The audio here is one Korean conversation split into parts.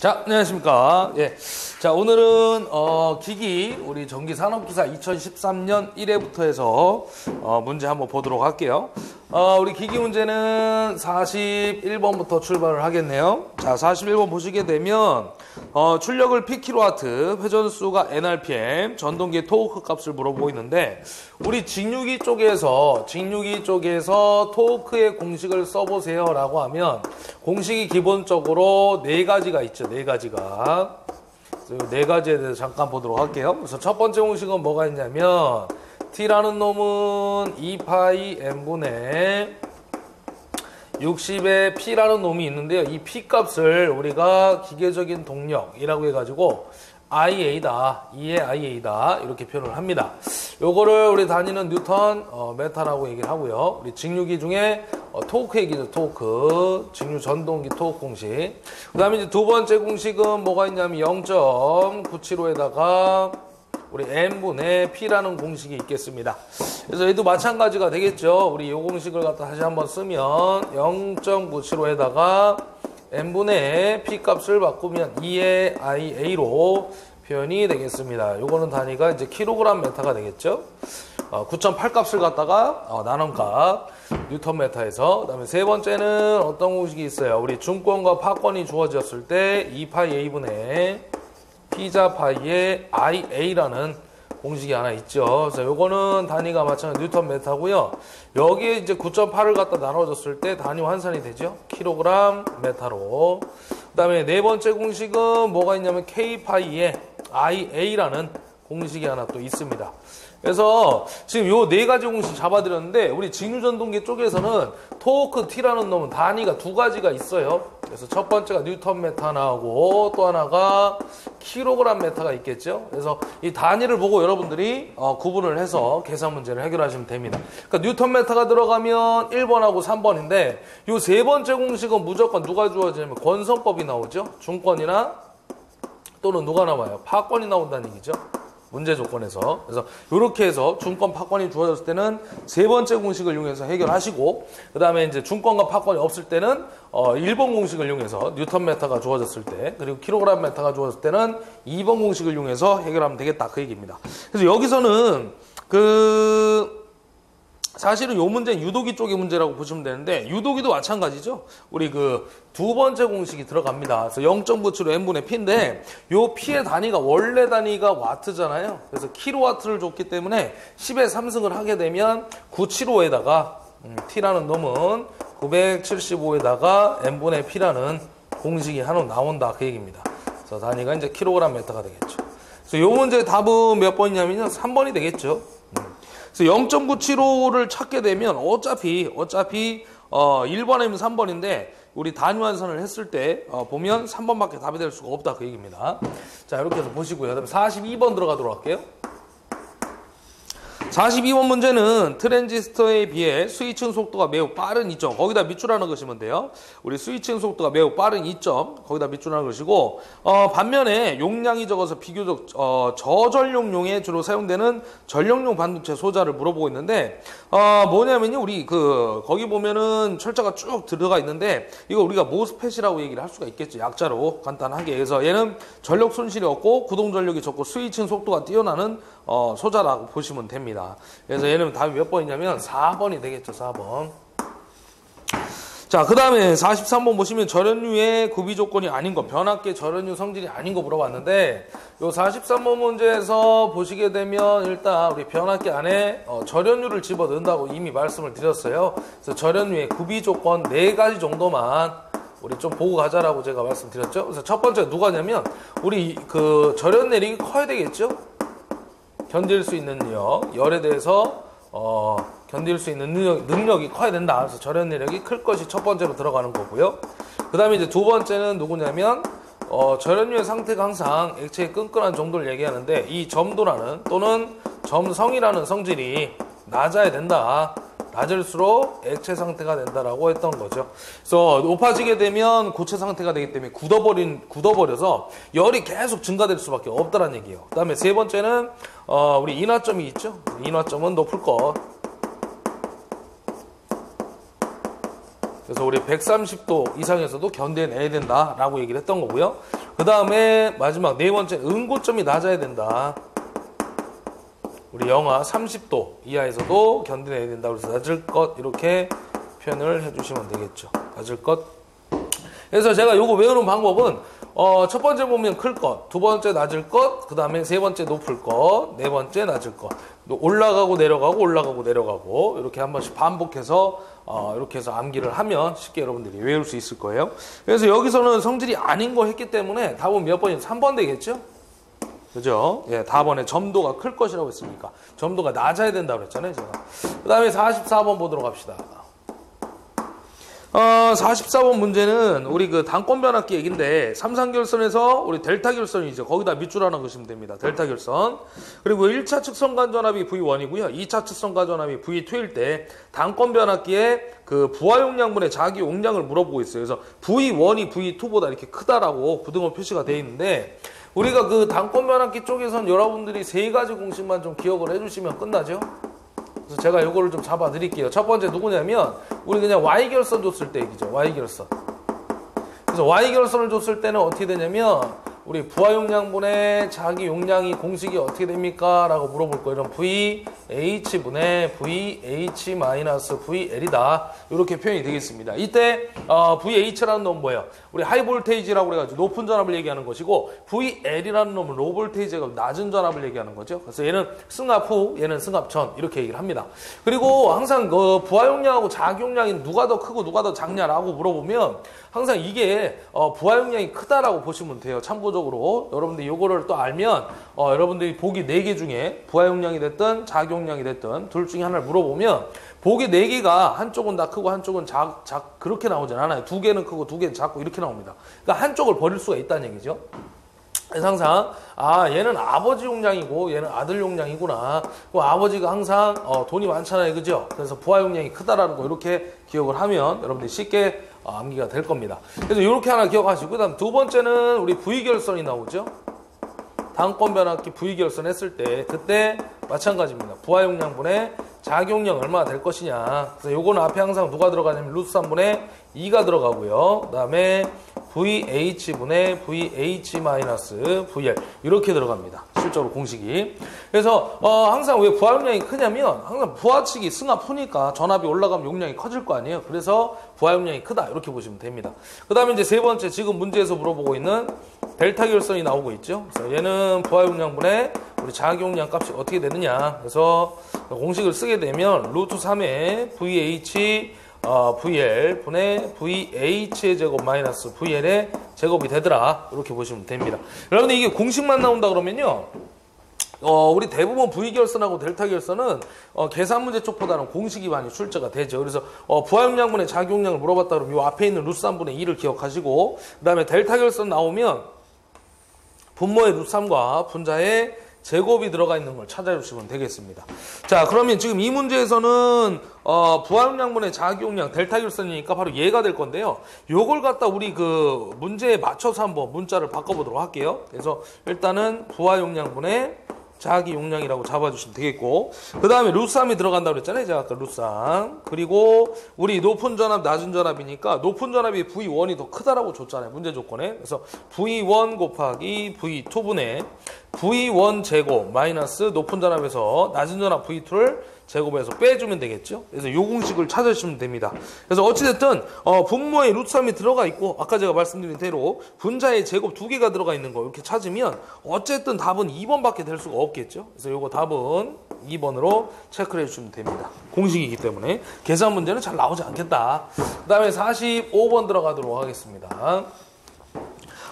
자, 안녕하십니까. 예. 자, 오늘은, 기기, 우리 전기산업기사 2013년 1회부터 해서, 문제 한번 보도록 할게요. 우리 기기 문제는 41번부터 출발을 하겠네요. 자, 41번 보시게 되면, 출력을 PkW, 회전수가 nRPM, 전동기의 토크 값을 물어보고 있는데, 우리 직류기 쪽에서 토크의 공식을 써보세요 라고 하면, 공식이 기본적으로 네 가지가 있죠. 네 가지가. 네 가지에 대해서 잠깐 보도록 할게요. 그래서 첫 번째 공식은 뭐가 있냐면 T라는 놈은 2파이 N분의 60의 P라는 놈이 있는데요. 이 P 값을 우리가 기계적인 동력이라고 해가지고 IA다, 2의 IA다 이렇게 표현을 합니다. 요거를 우리 단위는 뉴턴 메타라고 얘기를 하고요. 우리 직류기 중에 토크 얘기죠. 토크, 직류 전동기 토크 공식. 그 다음에 이제 두 번째 공식은 뭐가 있냐면 0.975에다가 우리 n분의 p라는 공식이 있겠습니다. 그래서 얘도 마찬가지가 되겠죠. 우리 이 공식을 갖다 다시 한번 쓰면 0.975에다가 n분의 p 값을 바꾸면 2의 IA로 표현이 되겠습니다. 요거는 단위가 이제 킬로그램 메타가 되겠죠. 9.8 값을 갖다가 나눔값 뉴턴 메타에서. 그다음에 세 번째는 어떤 공식이 있어요. 우리 중권과 파권이 주어졌을 때 2파이 A분의 피자 파이의 IA라는 공식이 하나 있죠. 그래서 요거는 단위가 마찬가지 뉴턴 메타고요. 여기에 이제 9.8을 갖다 나눠줬을 때 단위 환산이 되죠. 킬로그램 메타로. 그다음에 네 번째 공식은 뭐가 있냐면 K 파이의 IA라는 공식이 하나 또 있습니다. 그래서 지금 요 네 가지 공식 잡아드렸는데 우리 직류전동기 쪽에서는 토크 T라는 놈은 단위가 두 가지가 있어요. 그래서 첫 번째가 뉴턴 메타 나오고 또 하나가 킬로그램 메타가 있겠죠. 그래서 이 단위를 보고 여러분들이 구분을 해서 계산 문제를 해결하시면 됩니다. 그러니까 뉴턴 메타가 들어가면 1번하고 3번인데 요 세 번째 공식은 무조건 누가 주어지냐면 권선법이 나오죠. 중권이나 또는 누가 나와요? 파권이 나온다는 얘기죠. 문제 조건에서. 그래서 이렇게 해서 중권 파권이 주어졌을 때는 세 번째 공식을 이용해서 해결하시고, 그 다음에 이제 중권과 파권이 없을 때는 1번 공식을 이용해서 뉴턴 메타가 주어졌을 때, 그리고 킬로그램 메타가 주어졌을 때는 2번 공식을 이용해서 해결하면 되겠다 그 얘기입니다. 그래서 여기서는 사실은 요 문제는 유도기 쪽의 문제라고 보시면 되는데, 유도기도 마찬가지죠. 우리 두 번째 공식이 들어갑니다. 그래서 0.97 n분의 p인데, 요 p의 단위가 원래 단위가 와트잖아요. 그래서 킬로와트를 줬기 때문에 10의 3승을 하게 되면 975에다가 t라는 놈은 975에다가 n분의 p라는 공식이 하나 나온다 그 얘기입니다. 그래서 단위가 이제 킬로그램 메타가 되겠죠. 그래서 요 문제의 답은 몇 번이냐면요. 3번이 되겠죠. 그래서 0.975를 찾게 되면 어차피 1번이면 3번인데 우리 단위 환산을 했을 때 보면 3번밖에 답이 될 수가 없다 그 얘기입니다. 자, 이렇게 해서 보시고요. 그다음에 42번 들어가도록 할게요. 42번 문제는 트랜지스터에 비해 스위칭 속도가 매우 빠른 이점, 거기다 밑줄하나 그시면 돼요. 우리 스위칭 속도가 매우 빠른 이점, 거기다 밑줄하나 그시고, 반면에 용량이 적어서 비교적 저전력용에 주로 사용되는 전력용 반도체 소자를 물어보고 있는데, 뭐냐면요, 우리 거기 보면은 철자가 쭉 들어가 있는데, 이거 우리가 모스펫이라고 얘기를 할 수가 있겠죠. 약자로 간단하게. 그래서 얘는 전력 손실이 없고 구동 전력이 적고 스위칭 속도가 뛰어나는 소자라고 보시면 됩니다. 그래서 얘는 답이 몇 번이냐면 4번이 되겠죠. 4번. 자, 그 다음에 43번 보시면 절연류의 구비 조건이 아닌 거, 변압계 절연류 성질이 아닌 거 물어봤는데, 요 43번 문제에서 보시게 되면 일단 우리 변압계 안에 절연류를 집어 넣는다고 이미 말씀을 드렸어요. 그래서 절연류의 구비 조건 4가지 정도만 우리 좀 보고 가자라고 제가 말씀드렸죠. 그래서 첫 번째 누가냐면 우리 절연 내력이 커야 되겠죠. 견딜 수 있는 열에 대해서 견딜 수 있는 능력이 커야 된다. 그래서 절연 내력이 클 것이 첫 번째로 들어가는 거고요. 그 다음에 이제 두 번째는 누구냐면 절연류의 상태가 항상 액체의 끈끈한 정도를 얘기하는데 이 점도라는 또는 점성이라는 성질이 낮아야 된다. 낮을수록 액체 상태가 된다라고 했던 거죠. 그래서 높아지게 되면 고체 상태가 되기 때문에 굳어버려서 열이 계속 증가될 수밖에 없다는 얘기예요. 그 다음에 세 번째는 우리 인화점이 있죠. 인화점은 높을 것. 그래서 우리 130도 이상에서도 견뎌내야 된다라고 얘기를 했던 거고요. 그 다음에 마지막 네 번째 응고점이 낮아야 된다. 우리 영하 30도 이하에서도 견뎌내야 된다. 그래서 낮을 것 이렇게 표현을 해주시면 되겠죠. 낮을 것. 그래서 제가 요거 외우는 방법은 첫 번째 보면 클 것, 두 번째 낮을 것, 그 다음에 세 번째 높을 것, 네 번째 낮을 것. 올라가고 내려가고 올라가고 내려가고 이렇게 한 번씩 반복해서 이렇게 해서 암기를 하면 쉽게 여러분들이 외울 수 있을 거예요. 그래서 여기서는 성질이 아닌 거 했기 때문에 답은 몇 번이면 3번 되겠죠? 그죠? 예, 답번에 점도가 클 것이라고 했으니까 점도가 낮아야 된다고 그랬잖아요, 제가. 그 다음에 44번 보도록 합시다. 44번 문제는 우리 그 단권 변압기 얘기인데 삼상결선에서 우리 델타 결선이죠. 거기다 밑줄 하나 그시면 됩니다. 델타 결선. 그리고 1차 측선간 전압이 V1이고요. 2차 측선간 전압이 V2일 때 단권 변압기의 그 부하 용량분의 자기 용량을 물어보고 있어요. 그래서 V1이 V2보다 이렇게 크다라고 부등호 표시가 되어 있는데 우리가 그 단권 변압기 쪽에선 여러분들이 세 가지 공식만 좀 기억을 해주시면 끝나죠. 그래서 제가 이거를 좀 잡아 드릴게요. 첫 번째 누구냐면 우리 그냥 Y결선 줬을 때 얘기죠. Y결선. 그래서 Y결선을 줬을 때는 어떻게 되냐면 우리 부하 용량분의 자기 용량이 공식이 어떻게 됩니까? 라고 물어볼 거예요. 이런 VH분의 VH-VL이다. 이렇게 표현이 되겠습니다. 이때 VH라는 놈은 뭐예요? 우리 하이볼테이지라고 그래가지고 높은 전압을 얘기하는 것이고 VL이라는 놈은 로볼테이지가 낮은 전압을 얘기하는 거죠. 그래서 얘는 승합 후, 얘는 승합 전 이렇게 얘기를 합니다. 그리고 항상 그 부하 용량하고 자기 용량이 누가 더 크고 누가 더 작냐라고 물어보면 항상 이게 부하 용량이 크다라고 보시면 돼요. 참고적으로 여러분들이 이거를 또 알면 여러분들이 보기 4개 중에 부하 용량이 됐든 자기 용량이 됐든 둘 중에 하나를 물어보면 보기 4개가 한쪽은 다 크고 한쪽은 그렇게 나오진 않아요. 2개는 크고 2개는 작고 이렇게 나옵니다. 그러니까 한쪽을 버릴 수가 있다는 얘기죠. 그래서 항상 얘는 아버지 용량이고 얘는 아들 용량이구나. 그럼 아버지가 항상 돈이 많잖아요, 그죠? 그래서 부하 용량이 크다라는 거 이렇게 기억을 하면 여러분들이 쉽게 암기가 될 겁니다. 그래서 이렇게 하나 기억하시고 그다음 두 번째는 우리 V결선이 나오죠. 단권 변압기 V결선 했을 때 그때 마찬가지입니다. 부하 용량분의 자기 용량 얼마나 될 것이냐. 그래서 요거는 앞에 항상 누가 들어가냐면 루트 3분의 2가 들어가고요. 그 다음에 VH분의 VH-VL 이렇게 들어갑니다. 실제로 공식이. 그래서 항상 왜 부하 용량이 크냐면 항상 부하 측이 승합 후니까 전압이 올라가면 용량이 커질 거 아니에요. 그래서 부하 용량이 크다 이렇게 보시면 됩니다. 그 다음에 이제 세 번째 지금 문제에서 물어보고 있는 델타 결선이 나오고 있죠. 그래서 얘는 부하 용량분의 우리 자기 용량 값이 어떻게 되느냐. 그래서 공식을 쓰게 되면 루트 3의 VH VL 분의 VH의 제곱 마이너스 VL의 제곱이 되더라. 이렇게 보시면 됩니다. 여러분들 이게 공식만 나온다 그러면요. 우리 대부분 V결선하고 델타 결선은 계산 문제 쪽보다는 공식이 많이 출제가 되죠. 그래서 부하 용량분의 자기 용량을 물어봤다 그러면 이 앞에 있는 루트 3분의 2를 기억하시고 그 다음에 델타 결선 나오면 분모의 루트 3과 분자의 제곱이 들어가 있는 걸 찾아주시면 되겠습니다. 자, 그러면 지금 이 문제에서는 부하 용량분의 자기 용량 델타 결선이니까 바로 얘가 될 건데요. 요걸 갖다 우리 그 문제에 맞춰서 한번 문자를 바꿔보도록 할게요. 그래서 일단은 부하 용량분의 자기 용량이라고 잡아주시면 되겠고 그 다음에 루트 3이 들어간다고 그랬잖아요. 제가 아까 루트 3 그리고 우리 높은 전압 낮은 전압이니까 높은 전압이 V1이 더 크다라고 줬잖아요. 문제 조건에. 그래서 V1 곱하기 V2분의 V1 제곱 마이너스 높은 전압에서 낮은 전압 V2를 제곱해서 빼주면 되겠죠. 그래서 이 공식을 찾으시면 됩니다. 그래서 어찌됐든 분모에 루트 3이 들어가 있고 아까 제가 말씀드린 대로 분자의 제곱 2개가 들어가 있는 거 이렇게 찾으면 어쨌든 답은 2번밖에 될 수가 없겠죠. 그래서 이거 답은 2번으로 체크를 해주시면 됩니다. 공식이기 때문에 계산 문제는 잘 나오지 않겠다. 그 다음에 45번 들어가도록 하겠습니다.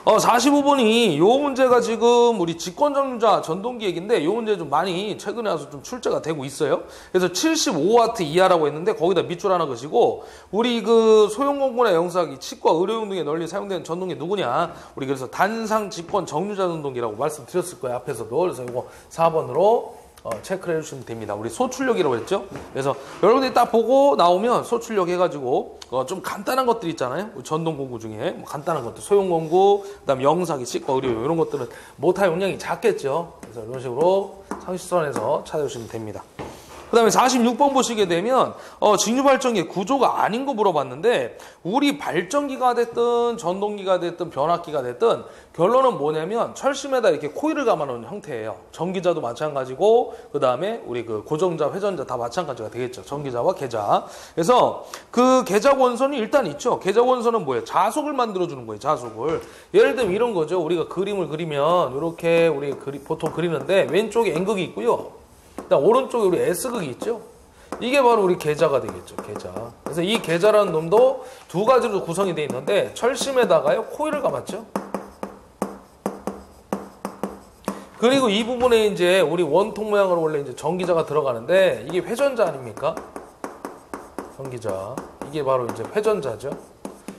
45번이 이 문제가 지금 우리 직권정유자 전동기 얘기인데 이 문제 좀 많이 최근에 와서 좀 출제가 되고 있어요. 그래서 75W 이하라고 했는데 거기다 밑줄 하나 그시고 우리 그 소형공구나 영사기, 치과, 의료용 등에 널리 사용되는 전동기 누구냐? 우리 그래서 단상 직권 정유자 전동기라고 말씀드렸을 거예요. 앞에서도. 그래서 이거 4번으로 체크를 해주시면 됩니다. 우리 소출력이라고 했죠? 그래서 여러분들이 딱 보고 나오면 소출력 해가지고 좀 간단한 것들 있잖아요. 전동공구 중에 뭐 간단한 것들, 소형공구, 그다음 영사기, 치과, 의료 이런 것들은 모타 용량이 작겠죠. 그래서 이런 식으로 상식선에서 찾아주시면 됩니다. 그 다음에 46번 보시게 되면 직류발전기 구조가 아닌 거 물어봤는데 우리 발전기가 됐든 전동기가 됐든 변압기가 됐든 결론은 뭐냐면 철심에다 이렇게 코일을 감아놓은 형태예요. 전기자도 마찬가지고 그 다음에 우리 그 고정자, 회전자 다 마찬가지가 되겠죠. 전기자와 계자. 그래서 그 계자 원선이 일단 있죠. 계자 원선은 뭐예요? 자속을 만들어주는 거예요. 자속을. 예를 들면 이런 거죠. 우리가 그림을 그리면 이렇게 우리 보통 그리는데 왼쪽에 N극이 있고요. 오른쪽에 우리 S극이 있죠. 이게 바로 우리 계자가 되겠죠. 계자. 그래서 이 계자라는 놈도 두 가지로 구성이 되어 있는데 철심에다가요 코일을 감았죠. 그리고 이 부분에 이제 우리 원통 모양으로 원래 이제 전기자가 들어가는데 이게 회전자 아닙니까? 전기자. 이게 바로 이제 회전자죠.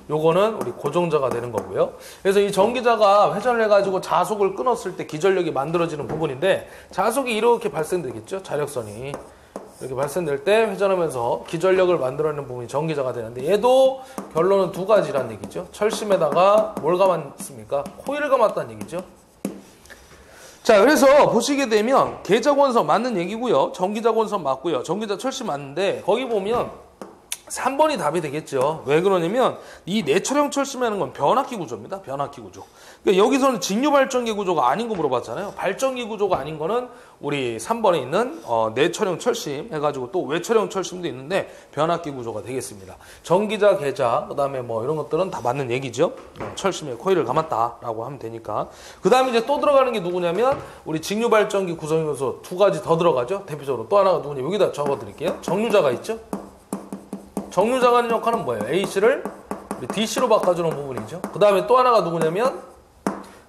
요거는 우리 고정자가 되는 거고요. 그래서 이 전기자가 회전을 해가지고 자속을 끊었을 때 기전력이 만들어지는 부분인데 자속이 이렇게 발생되겠죠. 자력선이. 이렇게 발생될 때 회전하면서 기전력을 만들어내는 부분이 전기자가 되는데 얘도 결론은 두 가지란 얘기죠. 철심에다가 뭘 감았습니까? 코일을 감았다는 얘기죠. 자, 그래서 보시게 되면 계자 원선 맞는 얘기고요. 전기자 원선 맞고요. 전기자 철심 맞는데 거기 보면 3번이 답이 되겠죠. 왜 그러냐면 이 내철형 철심이라는 건 변압기 구조입니다. 변압기 구조. 그러니까 여기서는 직류발전기 구조가 아닌 거 물어봤잖아요. 발전기 구조가 아닌 거는 우리 3번에 있는 내철형 철심 해가지고 또 외철형 철심도 있는데 변압기 구조가 되겠습니다. 전기자, 계자, 그 다음에 뭐 이런 것들은 다 맞는 얘기죠. 철심에 코일을 감았다라고 하면 되니까. 그 다음에 이제 또 들어가는 게 누구냐면 우리 직류발전기 구성 요소 두 가지 더 들어가죠. 대표적으로 또 하나가 누구냐 여기다 적어드릴게요. 정류자가 있죠. 정류자가 하는 역할은 뭐예요? A씨를 DC로 바꿔주는 부분이죠. 그 다음에 또 하나가 누구냐면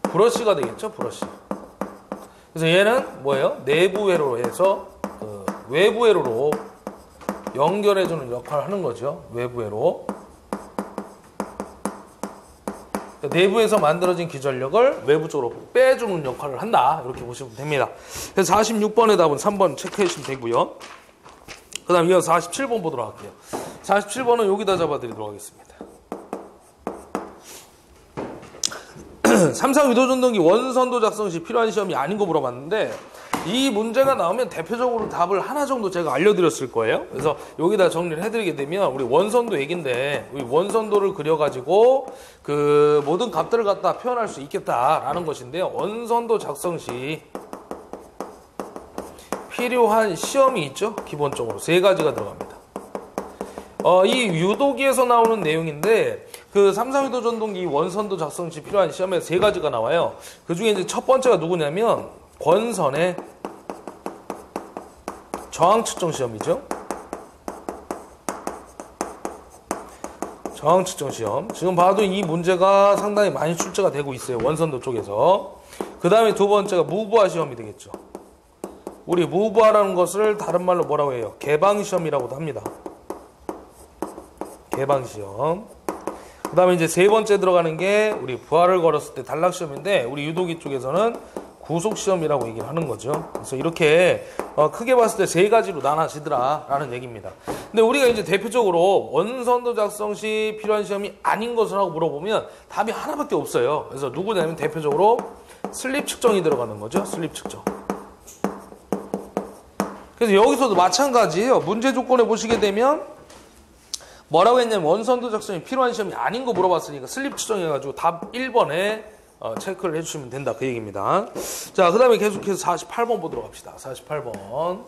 브러쉬가 되겠죠. 브러쉬. 그래서 얘는 뭐예요? 내부 회로로 해서 외부 회로로 연결해주는 역할을 하는 거죠. 외부 회로. 내부에서 만들어진 기전력을 외부 쪽으로 빼주는 역할을 한다. 이렇게 보시면 됩니다. 그래서 46번의 답은 3번 체크해 주시면 되고요. 그 다음 이어서 47번 보도록 할게요. 47번은 여기다 잡아드리도록 하겠습니다. 삼상 유도전동기 원선도 작성 시 필요한 시험이 아닌 거 물어봤는데 이 문제가 나오면 대표적으로 답을 하나 정도 제가 알려드렸을 거예요. 그래서 여기다 정리를 해드리게 되면 우리 원선도 얘기인데 우리 원선도를 그려가지고 그 모든 값들을 갖다 표현할 수 있겠다라는 것인데요. 원선도 작성 시 필요한 시험이 있죠. 기본적으로 세 가지가 들어갑니다. 이 유도기에서 나오는 내용인데 그 삼상유도 전동기 원선도 작성 시 필요한 시험에 세 가지가 나와요. 그 중에 이제 첫 번째가 누구냐면 권선의 저항 측정 시험이죠. 저항 측정 시험. 지금 봐도 이 문제가 상당히 많이 출제가 되고 있어요. 원선도 쪽에서. 그 다음에 두 번째가 무브화 시험이 되겠죠. 우리 무브화라는 것을 다른 말로 뭐라고 해요? 개방시험이라고도 합니다. 개방시험. 그 다음에 이제 세 번째 들어가는 게 우리 부하를 걸었을 때 단락시험인데 우리 유도기 쪽에서는 구속시험이라고 얘기를 하는 거죠. 그래서 이렇게 크게 봤을 때 세 가지로 나눠지더라 라는 얘기입니다. 근데 우리가 이제 대표적으로 원선도 작성 시 필요한 시험이 아닌 것을 하고 물어보면 답이 하나밖에 없어요. 그래서 누구냐면 대표적으로 슬립 측정이 들어가는 거죠. 슬립 측정. 그래서 여기서도 마찬가지예요. 문제 조건에 보시게 되면 뭐라고 했냐면 원선도 작성이 필요한 시험이 아닌 거 물어봤으니까 슬립 측정해가지고 답 1번에 체크를 해주시면 된다 그 얘기입니다. 자, 그 다음에 계속해서 48번 보도록 합시다. 48번.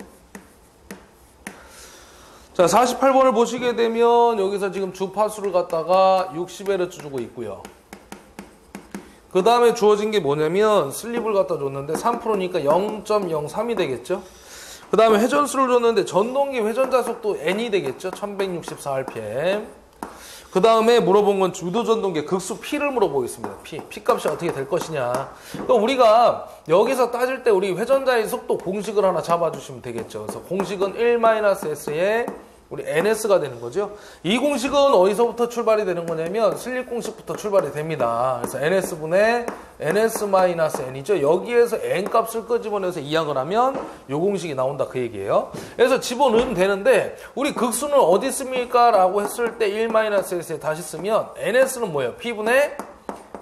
자, 48번을 보시게 되면 여기서 지금 주파수를 갖다가 60Hz 주고 있고요. 그 다음에 주어진 게 뭐냐면 슬립을 갖다 줬는데 3%니까 0.03이 되겠죠. 그 다음에 회전수를 줬는데 전동기 회전자 속도 N이 되겠죠. 1164rpm. 그 다음에 물어본 건 유도전동기 극수 P를 물어보겠습니다. P 값이 어떻게 될 것이냐. 그럼 우리가 여기서 따질 때 우리 회전자의 속도 공식을 하나 잡아주시면 되겠죠. 그래서 공식은 1-S에 우리 NS가 되는 거죠. 이 공식은 어디서부터 출발이 되는 거냐면 슬립 공식부터 출발이 됩니다. 그래서 NS분의 NS-N이죠. 여기에서 N 값을 끄집어내서 이항을 하면 이 공식이 나온다 그 얘기예요. 그래서 집어넣으면 되는데 우리 극수는 어디 있습니까? 라고 했을 때 1-S에 다시 쓰면 NS는 뭐예요? P분의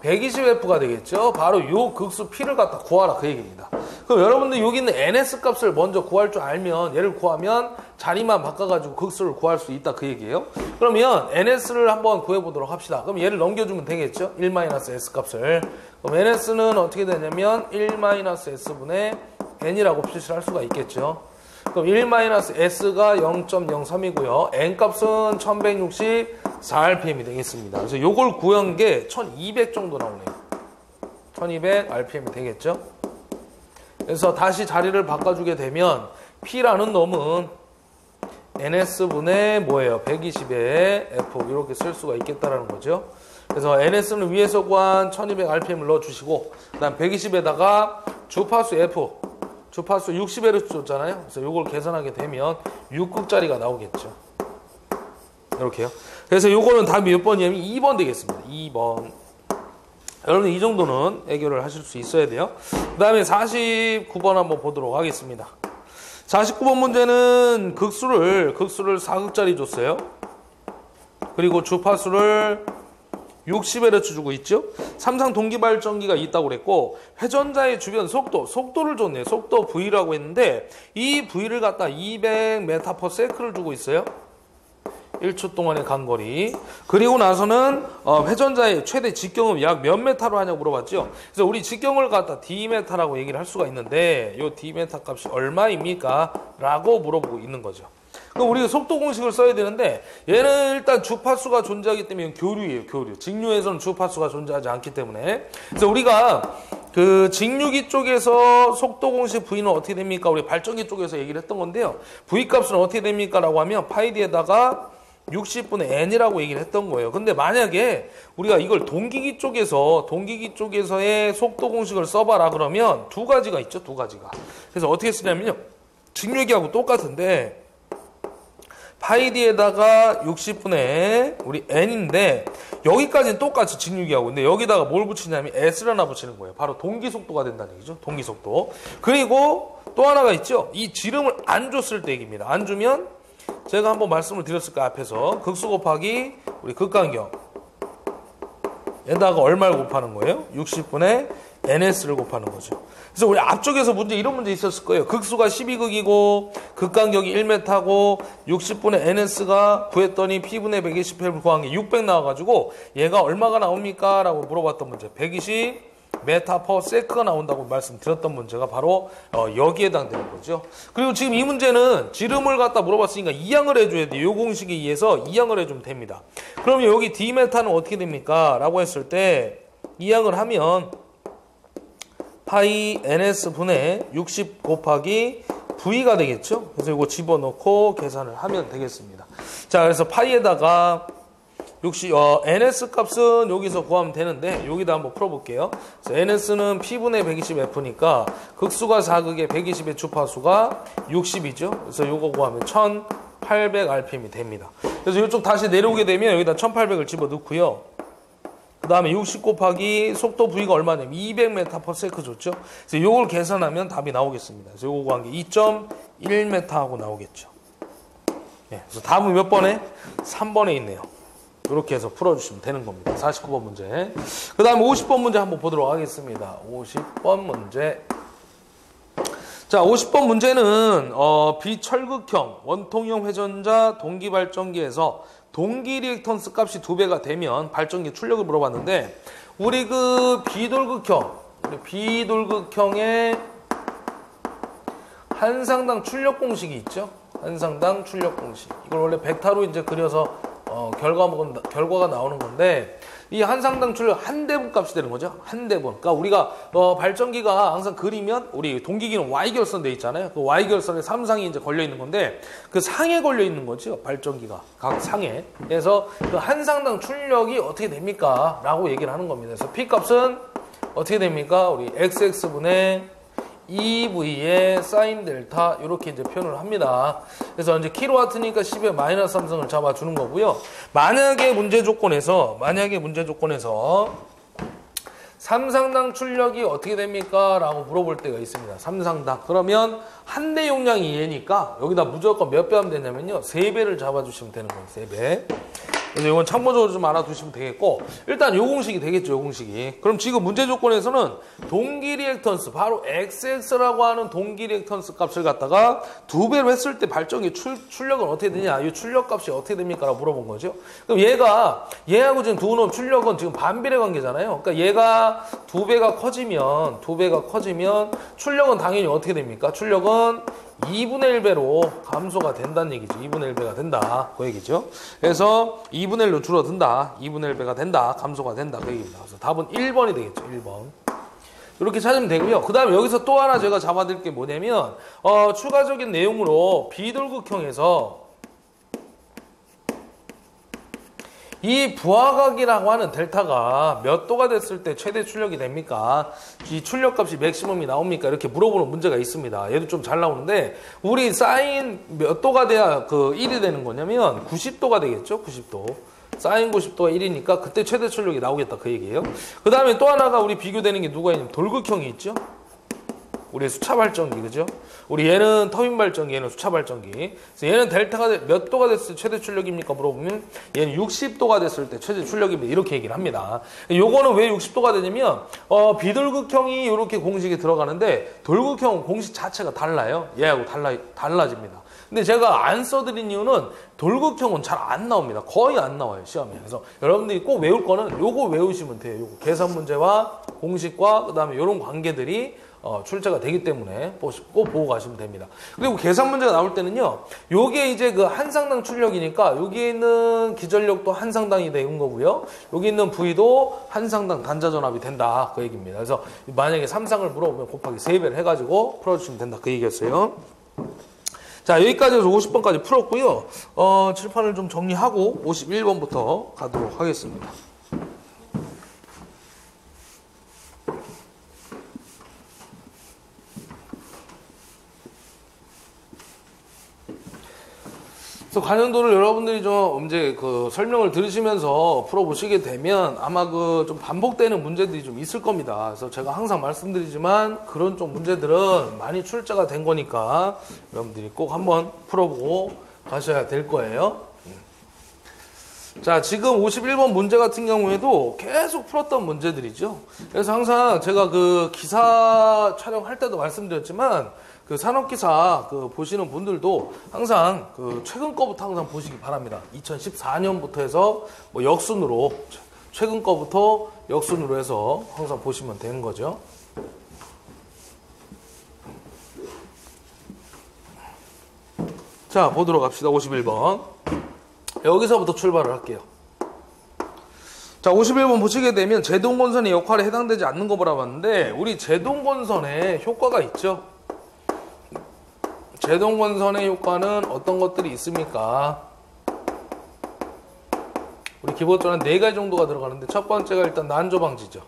120F가 되겠죠. 바로 요 극수 P를 갖다 구하라 그 얘기입니다. 그럼 여러분들 여기 있는 ns 값을 먼저 구할 줄 알면 얘를 구하면 자리만 바꿔가지고 극수를 구할 수 있다 그 얘기예요. 그러면 ns를 한번 구해보도록 합시다. 그럼 얘를 넘겨주면 되겠죠. 1-s 값을. 그럼 ns는 어떻게 되냐면 1-s분의 n이라고 표시를 할 수가 있겠죠. 그럼 1-s가 0.03이고요. n값은 1164rpm이 되겠습니다. 그래서 요걸 구한 게 1200 정도 나오네요. 1200rpm이 되겠죠. 그래서 다시 자리를 바꿔주게 되면 P라는 놈은 ns분의 뭐예요? 120의 f 이렇게 쓸 수가 있겠다라는 거죠. 그래서 ns는 위에서 구한 1200rpm을 넣어주시고 그 다음 120에다가 주파수 f 주파수 60Hz 줬잖아요. 그래서 이걸 계산하게 되면 6극짜리가 나오겠죠. 이렇게요. 그래서 요거는 답이 몇 번이냐면 2번 되겠습니다. 2번. 여러분 이 정도는 해결을 하실 수 있어야 돼요. 그 다음에 49번 한번 보도록 하겠습니다. 49번 문제는 극수를 4극짜리 줬어요. 그리고 주파수를 60Hz 주고 있죠. 삼상 동기발전기가 있다고 그랬고 회전자의 주변 속도를 줬네요. 속도 V라고 했는데 이 V를 갖다 200m/s를 주고 있어요. 1초 동안의 간거리. 그리고 나서는 회전자의 최대 직경은 약 몇 메타로 하냐고 물어봤죠. 그래서 우리 직경을 갖다 D메타라고 얘기를 할 수가 있는데 이 D메타 값이 얼마입니까? 라고 물어보고 있는 거죠. 그럼 우리가 속도 공식을 써야 되는데 얘는 일단 주파수가 존재하기 때문에 교류예요. 교류. 직류에서는 주파수가 존재하지 않기 때문에. 그래서 우리가 그 직류기 쪽에서 속도 공식 V는 어떻게 됩니까? 우리 발전기 쪽에서 얘기를 했던 건데요. V 값은 어떻게 됩니까? 라고 하면 파이디에다가 60분의 n이라고 얘기를 했던 거예요. 근데 만약에 우리가 이걸 동기기 쪽에서의 속도 공식을 써봐라 그러면 두 가지가 있죠. 두 가지가. 그래서 어떻게 쓰냐면요. 직류기하고 똑같은데 파이디에다가 60분의 우리 n인데 여기까지는 똑같이 직류기하고 근데 여기다가 뭘 붙이냐면 s를 하나 붙이는 거예요. 바로 동기속도가 된다는 얘기죠. 동기속도. 그리고 또 하나가 있죠. 이 지름을 안 줬을 때 얘기입니다. 안 주면 제가 한번 말씀을 드렸을 거예요. 앞에서 극수 곱하기 우리 극간격 에다가 얼마를 곱하는 거예요? 60분의 ns를 곱하는 거죠. 그래서 우리 앞쪽에서 이런 문제 있었을 거예요. 극수가 12극이고 극간격이 1m고 60분의 ns가 구했더니 p분의 120를 구한 게 600 나와가지고 얘가 얼마가 나옵니까? 라고 물어봤던 문제. 120 메타/s가 나온다고 말씀드렸던 문제가 바로 여기에 해당되는 거죠. 그리고 지금 이 문제는 지름을 갖다 물어봤으니까 이항을 해줘야 돼요. 이 공식에 의해서 이항을 해주면 됩니다. 그러면 여기 d메타는 어떻게 됩니까? 라고 했을 때 이항을 하면 파이 ns분의 60 곱하기 v가 되겠죠. 그래서 이거 집어넣고 계산을 하면 되겠습니다. 자, 그래서 파이에다가 ns 값은 여기서 구하면 되는데 여기다 한번 풀어볼게요. 그래서 ns는 p분의 120f니까 극수가 4극에 120의 주파수가 60이죠. 그래서 요거 구하면 1800rpm이 됩니다. 그래서 이쪽 다시 내려오게 되면 여기다 1800을 집어넣고요. 그 다음에 60 곱하기 속도 V가 얼마냐면 200m/s 줬죠. 그래서 요걸 계산하면 답이 나오겠습니다. 그래서 요거 구한 게 2.1m 하고 나오겠죠. 네, 그래서 답은 몇 번에? 3번에 있네요. 이렇게 해서 풀어주시면 되는 겁니다. 49번 문제. 그 다음에 50번 문제 한번 보도록 하겠습니다. 50번 문제. 자, 50번 문제는 비철극형 원통형 회전자 동기발전기에서 동기 리액턴스 값이 2배가 되면 발전기 출력을 물어봤는데 우리 그 비돌극형의 한상당 출력 공식이 있죠. 한상당 출력 공식. 이걸 원래 벡터로 이제 그려서 결과가 나오는 건데 이 한상당 출력 한 대분 값이 되는 거죠. 한 대분. 그러니까 우리가 발전기가 항상 그리면 우리 동기기는 Y결선 돼 있잖아요. 그 Y결선에 3상이 이제 걸려 있는 건데 그 상에 걸려 있는 거죠. 발전기가 각 상에. 그래서 그 한상당 출력이 어떻게 됩니까? 라고 얘기를 하는 겁니다. 그래서 P 값은 어떻게 됩니까? 우리 XX분의 EV의 사인 델타 이렇게 이제 표현을 합니다. 그래서 이제 킬로와트니까 10의 마이너스 3승을 잡아주는 거고요. 만약에 문제 조건에서 삼상당 출력이 어떻게 됩니까? 라고 물어볼 때가 있습니다. 삼상당. 그러면 한 대 용량이 얘니까 여기다 무조건 몇 배 하면 되냐면요. 3배를 잡아주시면 되는 거예요. 3배. 그래서 이건 참고적으로 좀 알아두시면 되겠고, 일단 요 공식이 되겠죠, 요 공식이. 그럼 지금 문제 조건에서는 동기 리액턴스, 바로 XX라고 하는 동기 리액턴스 값을 갖다가 2배로 했을 때 발전기 출력은 어떻게 되냐, 이 출력 값이 어떻게 됩니까? 라고 물어본 거죠. 그럼 얘하고 지금 두 놈 출력은 지금 반비례 관계잖아요. 그러니까 얘가 2배가 커지면 출력은 당연히 어떻게 됩니까? 출력은 2분의 1배로 감소가 된다는 얘기죠. 2분의 1배가 된다. 그 얘기죠. 그래서 2분의 1로 줄어든다. 2분의 1배가 된다. 감소가 된다. 그 얘기입니다. 그래서 답은 1번이 되겠죠. 1번. 이렇게 찾으면 되고요. 그 다음에 여기서 또 하나 제가 잡아드릴 게 뭐냐면, 추가적인 내용으로 비돌극형에서 이 부하각이라고 하는 델타가 몇 도가 됐을 때 최대 출력이 됩니까? 이 출력값이 맥시멈이 나옵니까? 이렇게 물어보는 문제가 있습니다. 얘도 좀 잘 나오는데, 우리 사인 몇 도가 돼야 그 1이 되는 거냐면 90도가 되겠죠? 90도. 사인 90도가 1이니까 그때 최대 출력이 나오겠다, 그 얘기예요. 그 다음에 또 하나가 우리 비교되는 게 누가 있냐면 돌극형이 있죠? 우리 수차 발전기, 그죠? 우리 얘는 터빈 발전기, 얘는 수차 발전기. 그래서 얘는 델타가 몇 도가 됐을 때 최대 출력입니까? 물어보면 얘는 60도가 됐을 때 최대 출력입니다. 이렇게 얘기를 합니다. 요거는 왜 60도가 되냐면 비돌극형이 이렇게 공식이 들어가는데 돌극형 공식 자체가 달라요. 얘하고 달라집니다. 근데 제가 안 써드린 이유는 돌극형은 잘 안 나옵니다. 거의 안 나와요, 시험에. 그래서 여러분들이 꼭 외울 거는 요거 외우시면 돼요. 요거 계산 문제와 공식과 그 다음에 이런 관계들이 출제가 되기 때문에 꼭 보고 가시면 됩니다. 그리고 계산 문제가 나올 때는요, 요게 이제 그 한상당 출력이니까 여기에 있는 기전력도 한상당이 되는 거고요. 여기 있는 V도 한상당 단자전압이 된다. 그 얘기입니다. 그래서 만약에 3상을 물어보면 곱하기 3배를 해가지고 풀어주시면 된다. 그 얘기였어요. 자, 여기까지 해서 50번까지 풀었고요. 칠판을 좀 정리하고 51번부터 가도록 하겠습니다. 그래서 관련도를 여러분들이 좀 이제 그 설명을 들으시면서 풀어보시게 되면 아마 그 좀 반복되는 문제들이 좀 있을 겁니다. 그래서 제가 항상 말씀드리지만 그런 좀 문제들은 많이 출제가 된 거니까 여러분들이 꼭 한번 풀어보고 가셔야 될 거예요. 자, 지금 51번 문제 같은 경우에도 계속 풀었던 문제들이죠. 그래서 항상 제가 그 기사 촬영할 때도 말씀드렸지만 그 산업기사 그 보시는 분들도 항상 그 최근 거부터 항상 보시기 바랍니다. 2014년부터 해서 뭐 역순으로 최근 거부터 역순으로 해서 항상 보시면 되는 거죠. 자, 보도록 합시다. 51번. 여기서부터 출발을 할게요. 자, 51번 보시게 되면 제동건선의 역할에 해당되지 않는 거 보라봤는데 우리 제동건선에 효과가 있죠. 제동건선의 효과는 어떤 것들이 있습니까? 우리 기본적으로 한 4가지 정도가 들어가는데 첫 번째가 일단 난조 방지죠.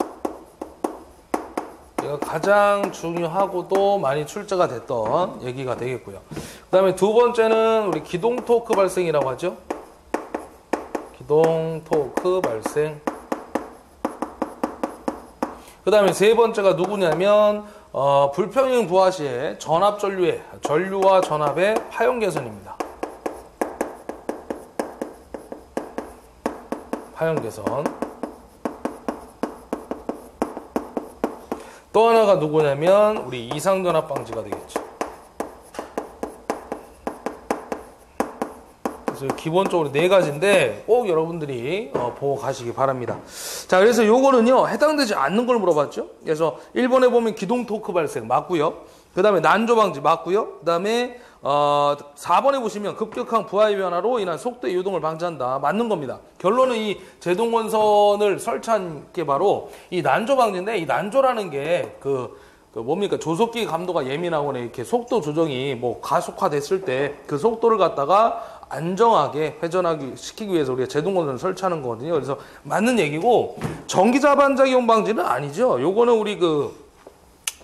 얘가 가장 중요하고도 많이 출제가 됐던 얘기가 되겠고요. 그 다음에 두 번째는 우리 기동 토크 발생이라고 하죠. 기동 토크 발생. 그 다음에 세 번째가 누구냐면 불평형 부하 시에 전압 전류와 전압의 파형 개선입니다. 파형 개선. 또 하나가 누구냐면 우리 이상전압 방지가 되겠죠. 그래서 기본적으로 4가지인데 꼭 여러분들이 보고 가시기 바랍니다. 자, 그래서 요거는요 해당되지 않는 걸 물어봤죠. 그래서 1번에 보면 기동 토크 발생 맞고요. 그 다음에 난조 방지 맞고요. 그 다음에 4번에 보시면 급격한 부하의 변화로 인한 속도의 요동을 방지한다. 맞는 겁니다. 결론은 이 제동건선을 설치한 게 바로 이 난조 방지인데 이 난조라는 게 뭡니까? 조속기 감도가 예민하거나 이렇게 속도 조정이 뭐 가속화됐을 때 그 속도를 갖다가 안정하게 회전하기 시키기 위해서 우리가 제동건선을 설치하는 거거든요. 그래서 맞는 얘기고 전기자 반작용 방지는 아니죠. 요거는 우리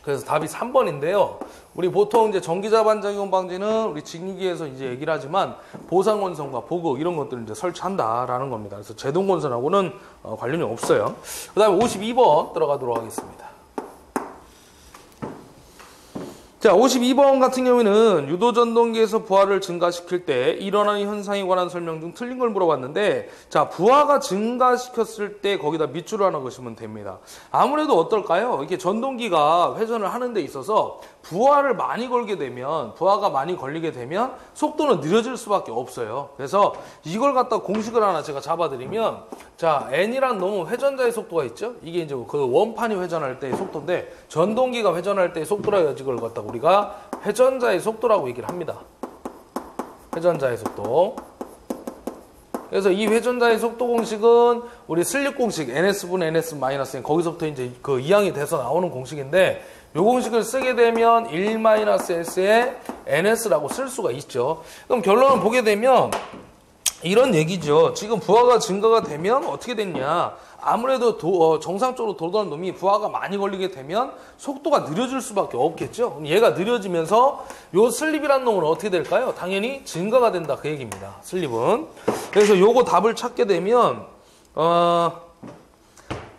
그래서 답이 3번인데요. 우리 보통 이제 전기자 반작용 방지는 우리 직류기에서 이제 얘기를 하지만 보상건선과 보극 이런 것들을 이제 설치한다라는 겁니다. 그래서 제동건선하고는 관련이 없어요. 그 다음에 52번 들어가도록 하겠습니다. 자, 52번 같은 경우에는 유도전동기에서 부하를 증가시킬 때 일어나는 현상에 관한 설명 중 틀린 걸 물어봤는데, 자, 부하가 증가시켰을 때 거기다 밑줄을 하나 그으시면 됩니다. 아무래도 어떨까요? 이렇게 전동기가 회전을 하는 데 있어서 부하를 많이 걸게 되면, 부하가 많이 걸리게 되면 속도는 느려질 수밖에 없어요. 그래서 이걸 갖다 공식을 하나 제가 잡아드리면, 자, n이란 놈은 회전자의 속도가 있죠? 이게 이제 그 원판이 회전할 때의 속도인데, 전동기가 회전할 때의 속도라 해서 이걸 갖다 우리가 회전자의 속도라고 얘기를 합니다. 회전자의 속도. 그래서 이 회전자의 속도 공식은 우리 슬립 공식 ns분의 ns-n 거기서부터 이제 그 이항이 돼서 나오는 공식인데, 이 공식을 쓰게 되면 1-s의 ns라고 쓸 수가 있죠. 그럼 결론을 보게 되면 이런 얘기죠. 지금 부하가 증가가 되면 어떻게 됐냐? 아무래도 정상적으로 돌던 놈이 부하가 많이 걸리게 되면 속도가 느려질 수밖에 없겠죠. 그럼 얘가 느려지면서 요 슬립이라는 놈은 어떻게 될까요? 당연히 증가가 된다, 그 얘기입니다. 슬립은. 그래서 요거 답을 찾게 되면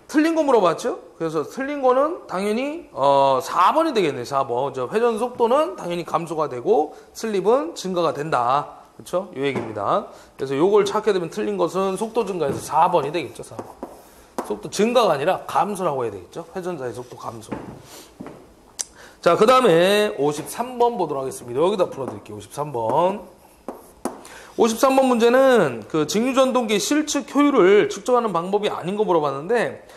틀린 거 물어봤죠? 그래서 틀린 거는 당연히 4번이 되겠네. 4번. 저 회전 속도는 당연히 감소가 되고 슬립은 증가가 된다. 그렇죠? 요 얘기입니다. 그래서 요걸 찾게 되면 틀린 것은 속도 증가에서 4번이 되겠죠. 4번. 속도 증가가 아니라 감소라고 해야 되겠죠. 회전자의 속도 감소. 자, 그 다음에 53번 보도록 하겠습니다. 여기다 풀어드릴게요. 53번. 53번 문제는 그 직류전동기 실측 효율을 측정하는 방법이 아닌 거 물어봤는데,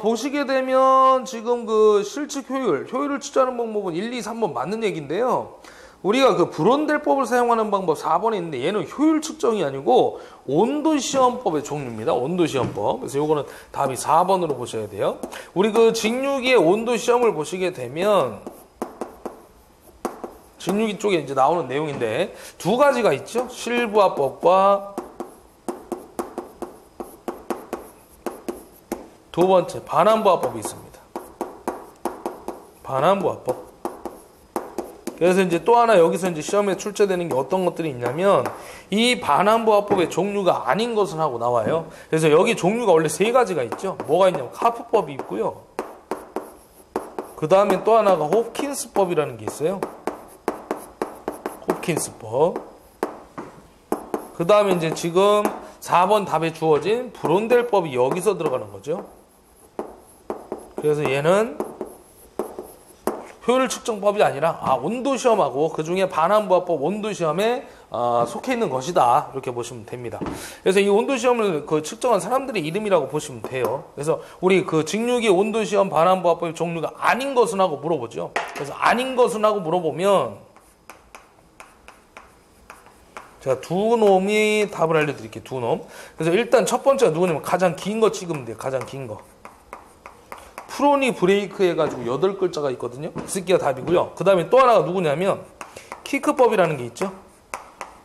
보시게 되면 지금 그 실측 효율을 측정하는 방법은 1, 2, 3번 맞는 얘기인데요. 우리가 그 브론델법을 사용하는 방법 4번에 있는데, 얘는 효율 측정이 아니고 온도시험법의 종류입니다. 온도시험법. 그래서 요거는 답이 4번으로 보셔야 돼요. 우리 그 직류기의 온도시험을 보시게 되면, 직류기 쪽에 이제 나오는 내용인데 두 가지가 있죠. 실부하법과 두 번째 반환부하법이 있습니다. 반환부하법. 그래서 이제 또 하나 여기서 이제 시험에 출제되는 게 어떤 것들이 있냐면, 이 반환부하법의 종류가 아닌 것은 하고 나와요. 그래서 여기 종류가 원래 세 가지가 있죠. 뭐가 있냐면 카프법이 있고요. 그 다음에 또 하나가 홉킨스법이라는 게 있어요. 홉킨스법. 그 다음에 이제 지금 4번 답에 주어진 브론델법이 여기서 들어가는 거죠. 그래서 얘는 효율 측정법이 아니라 온도시험하고 그 중에 반환부하법 온도시험에 속해 있는 것이다, 이렇게 보시면 됩니다. 그래서 이 온도시험을 그 측정한 사람들의 이름이라고 보시면 돼요. 그래서 우리 그 직류기 온도시험 반환부하법의 종류가 아닌 것은 하고 물어보죠. 그래서 아닌 것은 하고 물어보면 제가 두 놈이 답을 알려드릴게요. 두 놈. 그래서 일단 첫 번째가 누구냐면 가장 긴 거 찍으면 돼요. 가장 긴 거. 프로니 브레이크 해가지고 8글자가 있거든요. 그 새끼가 답이고요. 그 다음에 또 하나가 누구냐면 키크법이라는 게 있죠.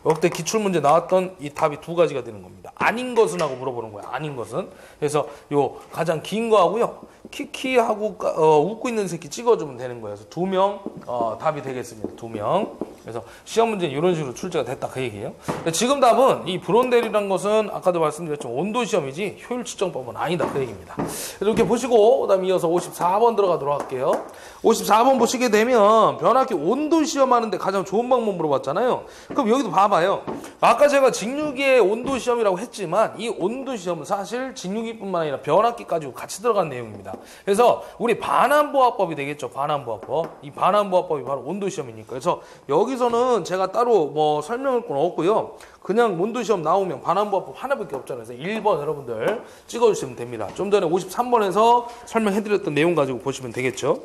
역대 기출문제 나왔던 이 답이 두 가지가 되는 겁니다. 아닌 것은 하고 물어보는 거야. 아닌 것은. 그래서 요 가장 긴 거 하고요. 키키하고 웃고 있는 새끼 찍어주면 되는 거예요. 그래서 2명 답이 되겠습니다. 2명. 그래서 시험 문제는 이런 식으로 출제가 됐다, 그 얘기예요. 지금 답은 이 브론델이라는 것은 아까도 말씀드렸지만 온도시험이지 효율 측정법은 아니다, 그 얘기입니다. 이렇게 보시고 그다음 이어서 54번 들어가도록 할게요. 54번 보시게 되면 변압기 온도시험 하는데 가장 좋은 방법 물어봤잖아요. 그럼 여기도 봐봐요. 아까 제가 직류기의 온도시험이라고 했지만 이 온도시험은 사실 직류기뿐만 아니라 변압기까지 같이 들어간 내용입니다. 그래서 우리 반환부하법이 되겠죠. 반환부하법. 이 반환부하법이 바로 온도시험이니까. 그래서 여기서는 제가 따로 뭐 설명할 건 없고요. 그냥 온도시험 나오면 반환부하법 하나밖에 없잖아요. 그래서 1번 여러분들 찍어주시면 됩니다. 좀 전에 53번에서 설명해드렸던 내용 가지고 보시면 되겠죠.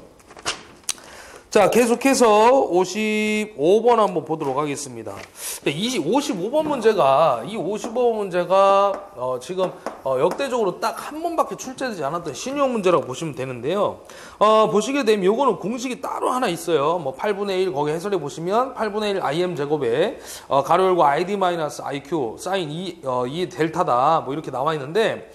자, 계속해서 55번 한번 보도록 하겠습니다. 55번 문제가, 지금 역대적으로 딱 한 번밖에 출제되지 않았던 신유형 문제라고 보시면 되는데요. 보시게 되면 요거는 공식이 따로 하나 있어요. 뭐 8분의 1 거기 해설해 보시면 8분의 1 im 제곱에 가로 열고 id 마이너스 iq 사인 2 델타다 뭐 이렇게 나와 있는데,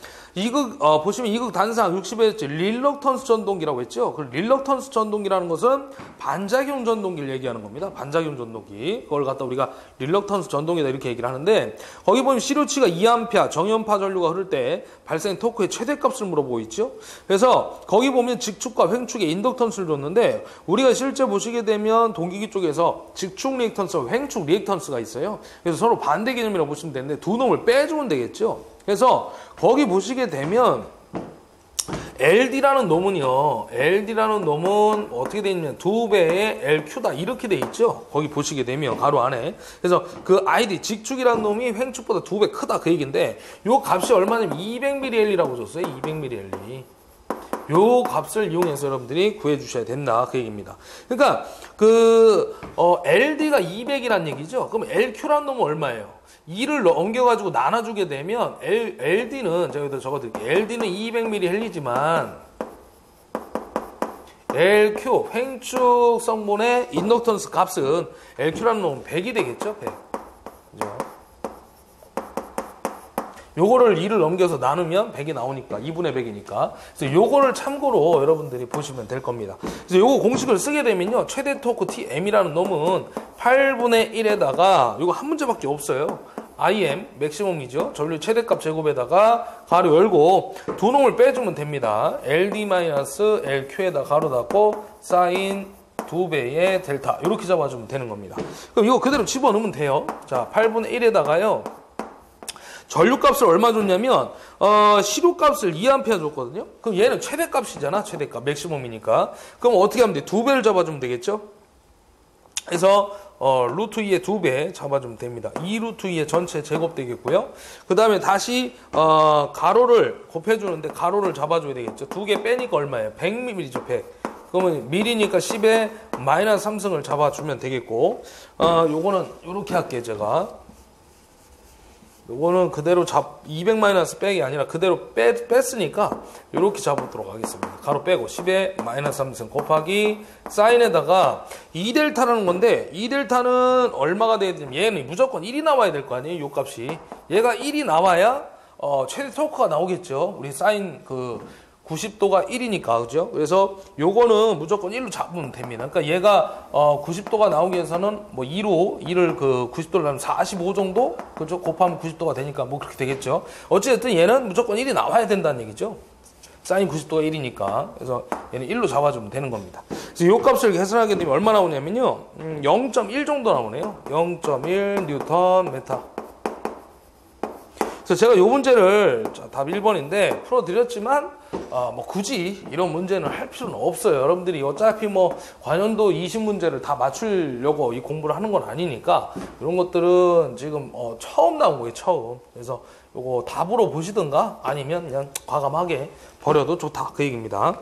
보시면 이극 단상 60에 릴럭턴스 전동기라고 했죠. 그 릴럭턴스 전동기라는 것은 반작용 전동기를 얘기하는 겁니다. 반작용 전동기. 그걸 갖다 우리가 릴럭턴스 전동기다 이렇게 얘기를 하는데, 거기 보면 시료치가 2A 정연파 전류가 흐를 때 발생 토크의 최대값을 물어보고 있죠. 그래서 거기 보면 직축과 횡축의 인덕턴스를 줬는데, 우리가 실제 보시게 되면 동기기 쪽에서 직축 리액턴스와 횡축 리액턴스가 있어요. 그래서 서로 반대 개념이라고 보시면 되는데 두 놈을 빼주면 되겠죠. 그래서 거기 보시게 되면 LD라는 놈은요, LD라는 놈은 어떻게 되어 있냐면 2배의 LQ다 이렇게 돼 있죠. 거기 보시게 되면 가로 안에. 그래서 그 ID 직축이라는 놈이 횡축보다 2배 크다 그 얘기인데, 요 값이 얼마냐면 200mL이라고 줬어요. 200mL. 요 값을 이용해서 여러분들이 구해 주셔야 된다 그 얘기입니다. 그러니까 LD가 200이란 얘기죠. 그럼 LQ라는 놈은 얼마예요? 2를 옮겨가지고 나눠주게 되면 LD는 제가 여기다 적어드릴게요. LD는 200mL이지만 LQ 횡축 성분의 인덕턴스 값은 LQ라는 놈은 100이 되겠죠. 100. 그죠? 요거를 2를 넘겨서 나누면 100이 나오니까 2분의 100이니까. 그래서 요거를 참고로 여러분들이 보시면 될 겁니다. 그래서 요거 공식을 쓰게 되면요, 최대 토크 TM이라는 놈은 8분의 1에다가 요거 한 문제밖에 없어요. IM 맥시멈이죠. 전류 최대값 제곱에다가 가로 열고 두 놈을 빼주면 됩니다. LD-LQ에다 가로 닫고 사인 2배의 델타 이렇게 잡아주면 되는 겁니다. 그럼 이거 그대로 집어넣으면 돼요. 자, 8분의 1에다가요. 전류값을 얼마 줬냐면 시료값을 2A 줬거든요. 그럼 얘는 최대값이잖아. 최대값 맥시멈이니까. 그럼 어떻게 하면 돼? 2배를 잡아주면 되겠죠. 그래서 루트 2의 2배 잡아주면 됩니다. 2 루트 2의 전체 제곱 되겠고요. 그 다음에 다시 가로를 곱해주는데 가로를 잡아줘야 되겠죠. 2개 빼니까 얼마예요? 100mm죠. 100. 그러면 밀이니까 10에 마이너스 3승을 잡아주면 되겠고, 요거는 요렇게 할게요. 제가 요거는 그대로 200 마이너스 빼기 아니라 그대로 뺐으니까 이렇게 잡도록 하겠습니다. 가로 빼고 10에 마이너스 3승 곱하기 사인에다가 2델타라는 건데, 2델타는 얼마가 돼야 되냐면 얘는 무조건 1이 나와야 될 거 아니에요. 요 값이. 얘가 1이 나와야 최대 토크가 나오겠죠. 우리 사인 90도가 1이니까, 그죠? 그래서 요거는 무조건 1로 잡으면 됩니다. 그러니까 얘가 90도가 나오기 위해서는 뭐 2를 90도를 하면 45 정도? 그죠? 곱하면 90도가 되니까 뭐 그렇게 되겠죠. 어찌됐든 얘는 무조건 1이 나와야 된다는 얘기죠. 사인 90도가 1이니까. 그래서 얘는 1로 잡아주면 되는 겁니다. 그래서 요 값을 계산하게 되면 얼마 나오냐면요. 0.1 정도 나오네요. 0.1 뉴턴 메타. 그래서 제가 요 문제를 답 1번인데 풀어드렸지만 뭐 굳이 이런 문제는 할 필요는 없어요. 여러분들이 어차피 뭐 관연도 20문제를 다 맞추려고 이 공부를 하는 건 아니니까 이런 것들은 지금 처음 나온 거예요. 처음. 그래서 요거 답으로 보시든가 아니면 그냥 과감하게 버려도 좋다 그 얘기입니다.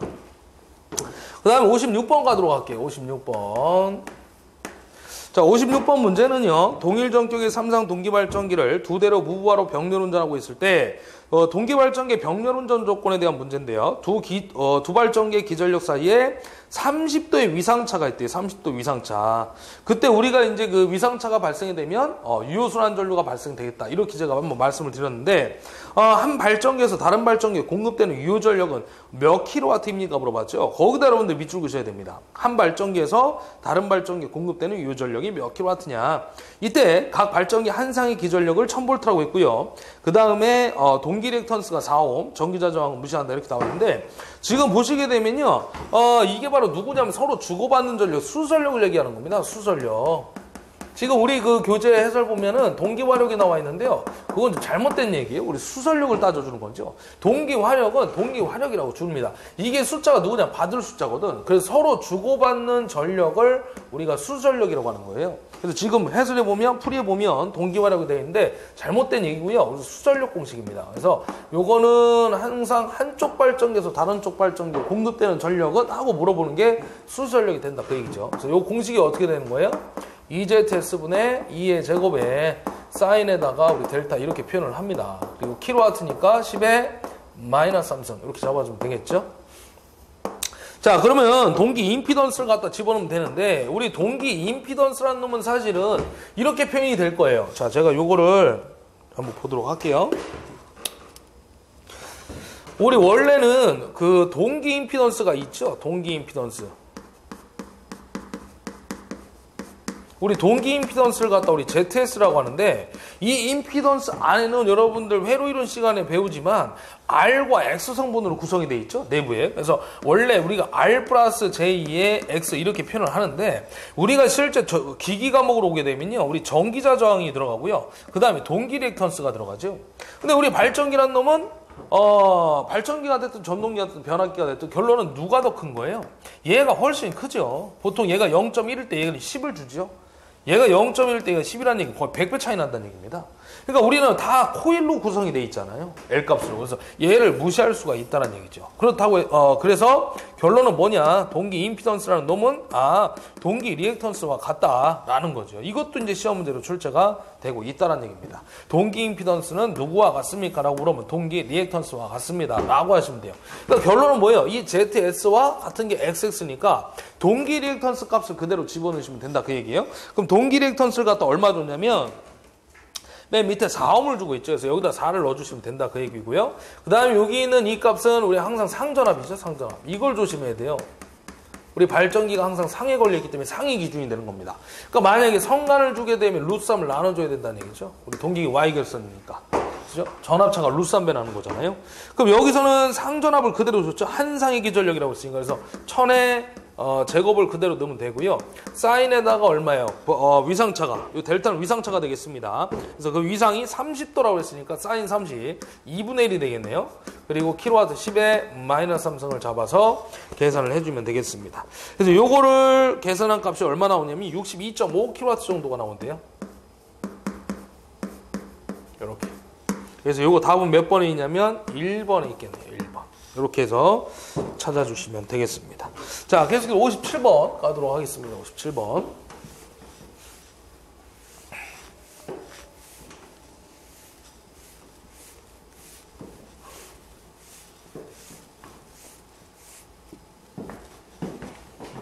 그 다음에 56번 가도록 할게요. 56번. 자, 56번 문제는요, 동일 전격의 삼상 동기발전기를 두 대로 무부하로 병렬 운전하고 있을 때 동기발전기 병렬 운전 조건에 대한 문제인데요. 두 발전기의 기전력 사이에 30도의 위상차가 있대요. 30도 위상차. 그때 우리가 이제 그 위상차가 발생이 되면 유효순환 전류가 발생되겠다. 이렇게 제가 한번 말씀을 드렸는데, 한 발전기에서 다른 발전기에 공급되는 유효 전력은 몇 킬로와트입니까? 물어봤죠. 거기다 여러분들 밑줄 그셔야 됩니다. 한 발전기에서 다른 발전기에 공급되는 유효 전력이 몇 킬로와트냐. 이때 각 발전기 한 상의 기전력을 1000V라고 했고요. 그 다음에 동기 리액턴스가 4옴, 전기자 저항은 무시한다 이렇게 나왔는데, 지금 보시게 되면요, 이게 바로 누구냐면 서로 주고받는 전력, 수전력을 얘기하는 겁니다. 수전력. 지금 우리 그 교재 해설 보면은 동기화력이 나와 있는데요, 그건 좀 잘못된 얘기예요. 우리 수전력을 따져주는 거죠. 동기화력은 동기화력이라고 줍니다. 이게 숫자가 누구냐? 받을 숫자거든. 그래서 서로 주고받는 전력을 우리가 수전력이라고 하는 거예요. 그래서 지금 해설해 보면, 풀이해 보면 동기화력이 되어 있는데 잘못된 얘기고요. 수전력 공식입니다. 그래서 요거는 항상 한쪽 발전기에서 다른 쪽 발전기에 공급되는 전력은 하고 물어보는 게 수전력이 된다 그 얘기죠. 그래서 요 공식이 어떻게 되는 거예요? EZS분의 2의 제곱에 사인에다가 우리 델타 이렇게 표현을 합니다. 그리고 킬로와트니까 10에 마이너스 3승 이렇게 잡아주면 되겠죠. 자, 그러면 동기 임피던스를 갖다 집어넣으면 되는데, 우리 동기 임피던스라는 놈은 사실은 이렇게 표현이 될 거예요. 자, 제가 요거를 한번 보도록 할게요. 우리 원래는 그 동기 임피던스가 있죠. 동기 임피던스. 우리 동기 임피던스를 갖다 우리 ZS라고 하는데, 이 임피던스 안에는 여러분들 회로 이론 시간에 배우지만 R과 X 성분으로 구성이 되어 있죠, 내부에. 그래서 원래 우리가 R 플러스 J의 X 이렇게 표현을 하는데, 우리가 실제 기기 과목으로 오게 되면요, 우리 전기자 저항이 들어가고요, 그 다음에 동기 리액턴스가 들어가죠. 근데 우리 발전기란 놈은 발전기가 됐든 전동기가 됐든 변압기가 됐든 결론은 누가 더 큰 거예요? 얘가 훨씬 크죠. 보통 얘가 0.1일 때 얘는 10을 주죠. 얘가 0.1일 때 얘가 10이라는 얘기, 거의 100배 차이 난다는 얘기입니다. 그러니까 우리는 다 코일로 구성이 돼 있잖아요. L값으로. 그래서 얘를 무시할 수가 있다는 얘기죠. 그렇다고, 그래서 결론은 뭐냐? 동기 임피던스라는 놈은, 동기 리액턴스와 같다라는 거죠. 이것도 이제 시험 문제로 출제가 되고 있다는 얘기입니다. 동기 임피던스는 누구와 같습니까? 라고 물으면 동기 리액턴스와 같습니다. 라고 하시면 돼요. 그러니까 결론은 뭐예요? 이 ZS와 같은 게 XX니까 동기 리액턴스 값을 그대로 집어넣으시면 된다. 그 얘기예요. 그럼 동기 리액턴스를 갖다 얼마 줬냐면, 맨 밑에 4옴을 주고 있죠. 그래서 여기다 4를 넣어주시면 된다. 그 얘기고요. 그 다음에 여기 있는 이 값은 우리 항상 상전압이죠. 상전압. 이걸 조심해야 돼요. 우리 발전기가 항상 상에 걸려있기 때문에 상이 기준이 되는 겁니다. 그러니까 만약에 성간을 주게 되면 루스3을 나눠줘야 된다는 얘기죠. 우리 동기가 Y결선이니까. 그죠? 전압차가 루스3배 나는 거잖아요. 그럼 여기서는 상전압을 그대로 줬죠. 한상의 기전력이라고 했으니까. 그래서 1000의 제곱을 그대로 넣으면 되고요. 사인에다가 얼마예요? 위상차가. 이 델타는 위상차가 되겠습니다. 그래서 그 위상이 30도라고 했으니까 사인 30, 2분의 1이 되겠네요. 그리고 킬로와트 10에 마이너스 3성을 잡아서 계산을 해주면 되겠습니다. 그래서 요거를 계산한 값이 얼마 나오냐면 62.5킬로와트 정도가 나온대요. 이렇게. 그래서 요거 답은 몇 번에 있냐면 1번에 있겠네요. 1번. 이렇게 해서 찾아주시면 되겠습니다. 자, 계속해서 57번 가도록 하겠습니다. 57번.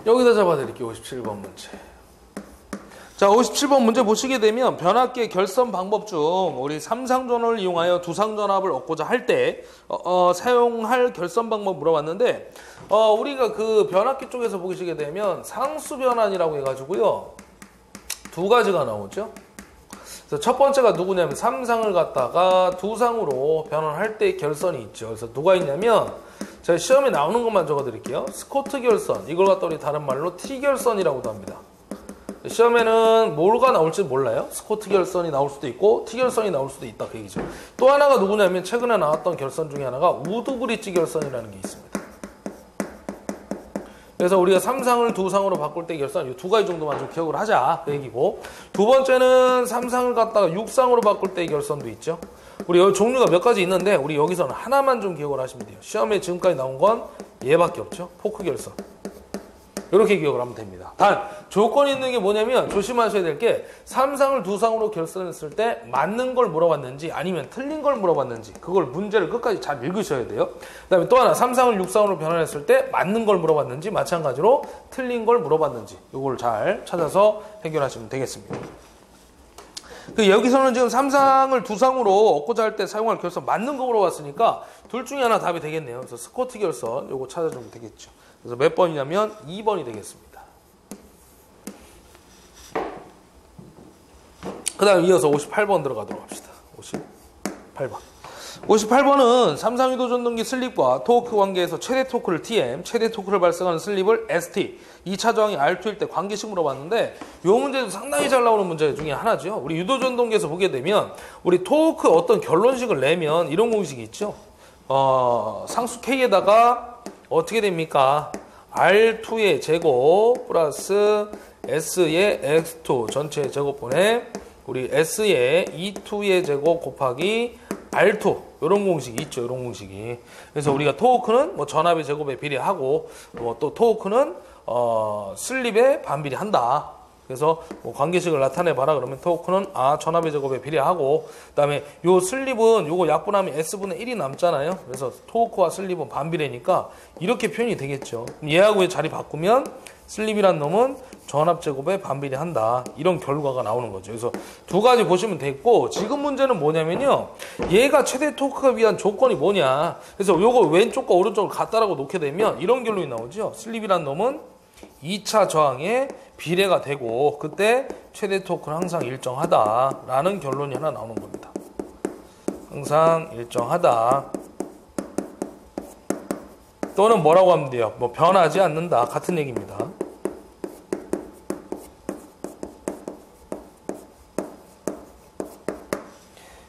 여기다 잡아드릴게요. 57번 문제. 자, 57번 문제 보시게 되면 변압기의 결선 방법 중 우리 삼상전압을 이용하여 두상전압을 얻고자 할 때 사용할 결선 방법 물어봤는데, 우리가 그 변압기 쪽에서 보시게 되면 상수변환이라고 해가지고요, 두 가지가 나오죠. 그래서 첫 번째가 누구냐면 삼상을 갖다가 두상으로 변환할 때 결선이 있죠. 그래서 누가 있냐면 제가 시험에 나오는 것만 적어드릴게요. 스코트 결선, 이걸 갖다 우리 다른 말로 T 결선이라고도 합니다. 시험에는 뭐가 나올지 몰라요. 스코트 결선이 나올 수도 있고 T 결선이 나올 수도 있다, 그 얘기죠. 또 하나가 누구냐면 최근에 나왔던 결선 중에 하나가 우드 브릿지 결선이라는 게 있습니다. 그래서 우리가 3상을 2상으로 바꿀 때 결선 이 두 가지 정도만 좀 기억을 하자, 그 얘기고, 두 번째는 3상을 갖다가 6상으로 바꿀 때 결선도 있죠. 우리 여기 종류가 몇 가지 있는데 우리 여기서는 하나만 좀 기억을 하시면 돼요. 시험에 지금까지 나온 건 얘밖에 없죠. 포크 결선. 이렇게 기억을 하면 됩니다. 단 조건이 있는 게 뭐냐면 조심하셔야 될 게 3상을 2상으로 결선했을 때 맞는 걸 물어봤는지 아니면 틀린 걸 물어봤는지, 그걸 문제를 끝까지 잘 읽으셔야 돼요. 그 다음에 또 하나 3상을 6상으로 변환했을 때 맞는 걸 물어봤는지 마찬가지로 틀린 걸 물어봤는지, 이걸 잘 찾아서 해결하시면 되겠습니다. 여기서는 지금 3상을 2상으로 얻고자 할 때 사용할 결선 맞는 거 물어봤으니까 둘 중에 하나 답이 되겠네요. 그래서 스코트 결선 요거 찾아주면 되겠죠. 그래서 몇 번이냐면 2번이 되겠습니다. 그 다음 이어서 58번 들어가도록 합시다. 58번. 58번은 삼상유도 전동기 슬립과 토크 관계에서 최대 토크를 TM, 최대 토크를 발생하는 슬립을 ST, 2차 저항이 R2일 때 관계식 물어봤는데, 이 문제도 상당히 잘 나오는 문제 중에 하나죠. 우리 유도 전동기에서 보게 되면 우리 토크 어떤 결론식을 내면 이런 공식이 있죠. 상수 K에다가 어떻게 됩니까? R2의 제곱 플러스 S의 X2 전체 제곱분의 우리 S의 E2의 제곱 곱하기 R2, 이런 공식이 있죠. 이런 공식이. 그래서 우리가 토크는 뭐 전압의 제곱에 비례하고 또 토크는 슬립에 반비례한다. 그래서 뭐 관계식을 나타내봐라 그러면 토크는 전압의 제곱에 비례하고, 그다음에 요 슬립은 요거 약분하면 S분의 1이 남잖아요. 그래서 토크와 슬립은 반비례니까 이렇게 표현이 되겠죠. 얘하고 얘 자리 바꾸면 슬립이란 놈은 전압 제곱에 반비례한다. 이런 결과가 나오는 거죠. 그래서 두 가지 보시면 됐고, 지금 문제는 뭐냐면요. 얘가 최대 토크가 위한 조건이 뭐냐. 그래서 요거 왼쪽과 오른쪽을 같다라고 놓게 되면 이런 결론이 나오죠. 슬립이란 놈은 2차 저항에 비례가 되고 그때 최대 토크는 항상 일정하다라는 결론이 하나 나오는 겁니다. 항상 일정하다. 또는 뭐라고 하면 돼요? 뭐 변하지 않는다. 같은 얘기입니다.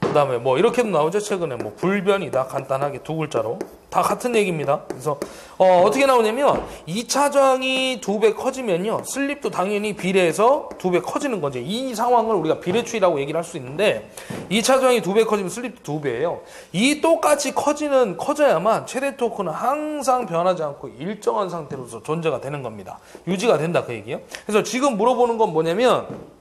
그 다음에 뭐 이렇게도 나오죠. 최근에 뭐 불변이다. 간단하게 두 글자로. 다 같은 얘기입니다. 그래서 어떻게 나오냐면 2차 저항이 2배 커지면요. 슬립도 당연히 비례해서 2배 커지는 거죠. 이 상황을 우리가 비례추이라고 얘기를 할 수 있는데 2차 저항이 2배 커지면 슬립도 2배예요. 이 똑같이 커져야만 최대 토크는 항상 변하지 않고 일정한 상태로서 존재가 되는 겁니다. 유지가 된다 그 얘기예요. 그래서 지금 물어보는 건 뭐냐면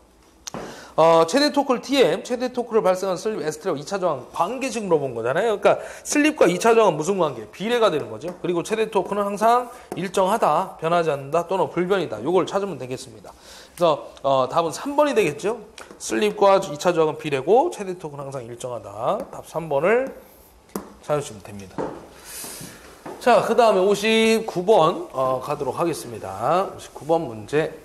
최대 토크를 TM, 최대 토크를 발생한 슬립 S3와 2차 저항 관계식 물어본 거잖아요. 그러니까 슬립과 2차 저항은 무슨 관계? 비례가 되는 거죠. 그리고 최대 토크는 항상 일정하다, 변하지 않는다, 또는 불변이다. 요걸 찾으면 되겠습니다. 그래서 답은 3번이 되겠죠. 슬립과 2차 저항은 비례고 최대 토크는 항상 일정하다. 답 3번을 찾으시면 됩니다. 자, 그 다음에 59번 가도록 하겠습니다. 59번 문제.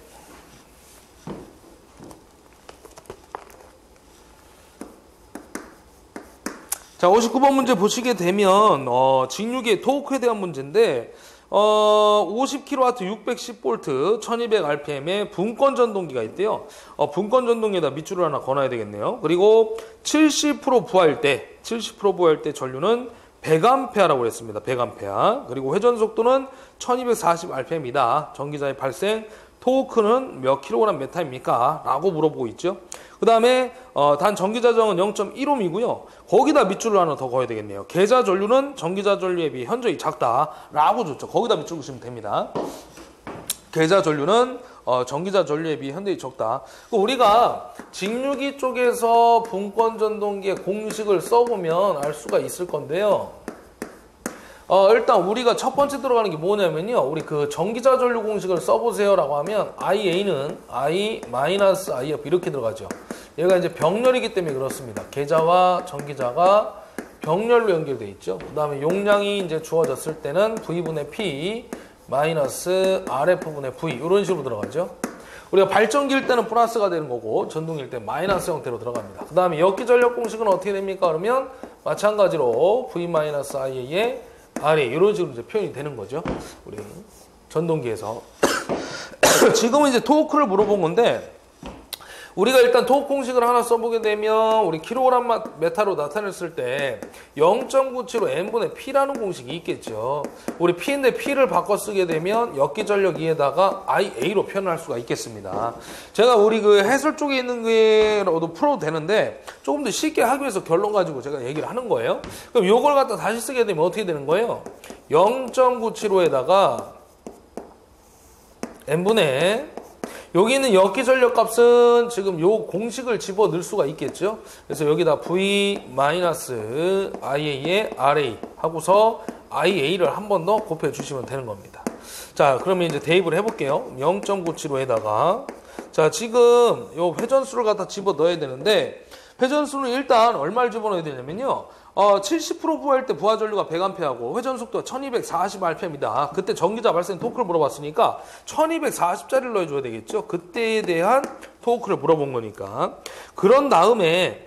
자, 59번 문제 보시게 되면 직육의 토크에 대한 문제인데 50kW 610V 1200rpm의 분권 전동기가 있대요. 분권 전동기에다 밑줄을 하나 걸어야 되겠네요. 그리고 70% 부하일 때 전류는 100A라고 했습니다. 100A. 그리고 회전 속도는 1240rpm이다. 전기자의 발생 토크는 몇 kgm/m입니까? 라고 물어보고 있죠. 그 다음에 단 전기자정은 0.1ohm이고요. 거기다 밑줄을 하나 더 그어야 되겠네요. 계자 전류는 전기자 전류에 비해 현저히 작다라고 줬죠. 거기다 밑줄 그으시면 됩니다. 계자 전류는 전기자 전류에 비해 현저히 적다. 우리가 직류기 쪽에서 분권 전동기의 공식을 써보면 알 수가 있을 건데요. 일단 우리가 첫 번째 들어가는 게 뭐냐면요. 우리 그 전기자 전류 공식을 써보세요라고 하면 IA는 I-IF 이렇게 들어가죠. 얘가 이제 병렬이기 때문에 그렇습니다. 계자와 전기자가 병렬로 연결되어 있죠. 그 다음에 용량이 이제 주어졌을 때는 V분의 P 마이너스 RF분의 V 이런 식으로 들어가죠. 우리가 발전기일 때는 플러스가 되는 거고 전동기일 때는 마이너스 형태로 들어갑니다. 그 다음에 역기전력 공식은 어떻게 됩니까? 그러면 마찬가지로 V-IA의 RA 이런 식으로 이제 표현이 되는 거죠. 우리 전동기에서. 지금은 이제 토크를 물어본 건데 우리가 일단 토크 공식을 하나 써보게 되면 우리 킬로그램 메타로 나타냈을 때 0.97로 n분의 p라는 공식이 있겠죠. 우리 p인데 p를 바꿔 쓰게 되면 역기전력 2에다가 IA로 표현할 수가 있겠습니다. 제가 우리 그 해설 쪽에 있는 게로도 풀어도 되는데 조금 더 쉽게 하기 위해서 결론 가지고 제가 얘기를 하는 거예요. 그럼 요걸 갖다 다시 쓰게 되면 어떻게 되는 거예요? 0.97호에다가 n분의 여기 있는 역기전력 값은 지금 요 공식을 집어 넣을 수가 있겠죠. 그래서 여기다 V-IA의 RA 하고서 IA를 한 번 더 곱해 주시면 되는 겁니다. 자, 그러면 이제 대입을 해볼게요. 0.97호에다가 자, 지금 요 회전수를 갖다 집어 넣어야 되는데 회전수는 일단 얼마를 집어 넣어야 되냐면요. 70% 부하일 때 부하 전류가 100A하고 회전 속도가 1240rpm이다. 그때 전기자 발생 토크를 물어봤으니까 1240짜리를 넣어줘야 되겠죠. 그때에 대한 토크를 물어본 거니까. 그런 다음에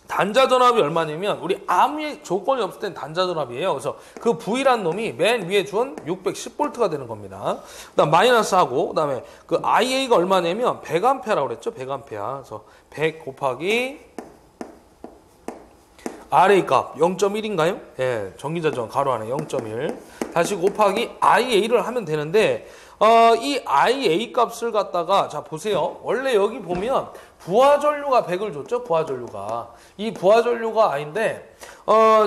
단자 전압이 얼마냐면 우리 아무 조건이 없을 땐 단자 전압이에요. 그래서 그 V란 놈이 맨 위에 준 610V가 되는 겁니다. 그다음 마이너스하고 그다음에 그 IA가 얼마냐면 100A라고 그랬죠. 100A. 그래서 100 곱하기 RA 값 0.1인가요? 예, 전기자 저항 가로 안에 0.1 다시 곱하기 IA를 하면 되는데 이 IA 값을 갖다가 자 보세요. 원래 여기 보면 부하전류가 100을 줬죠. 부하전류가. 이 부하전류가 I인데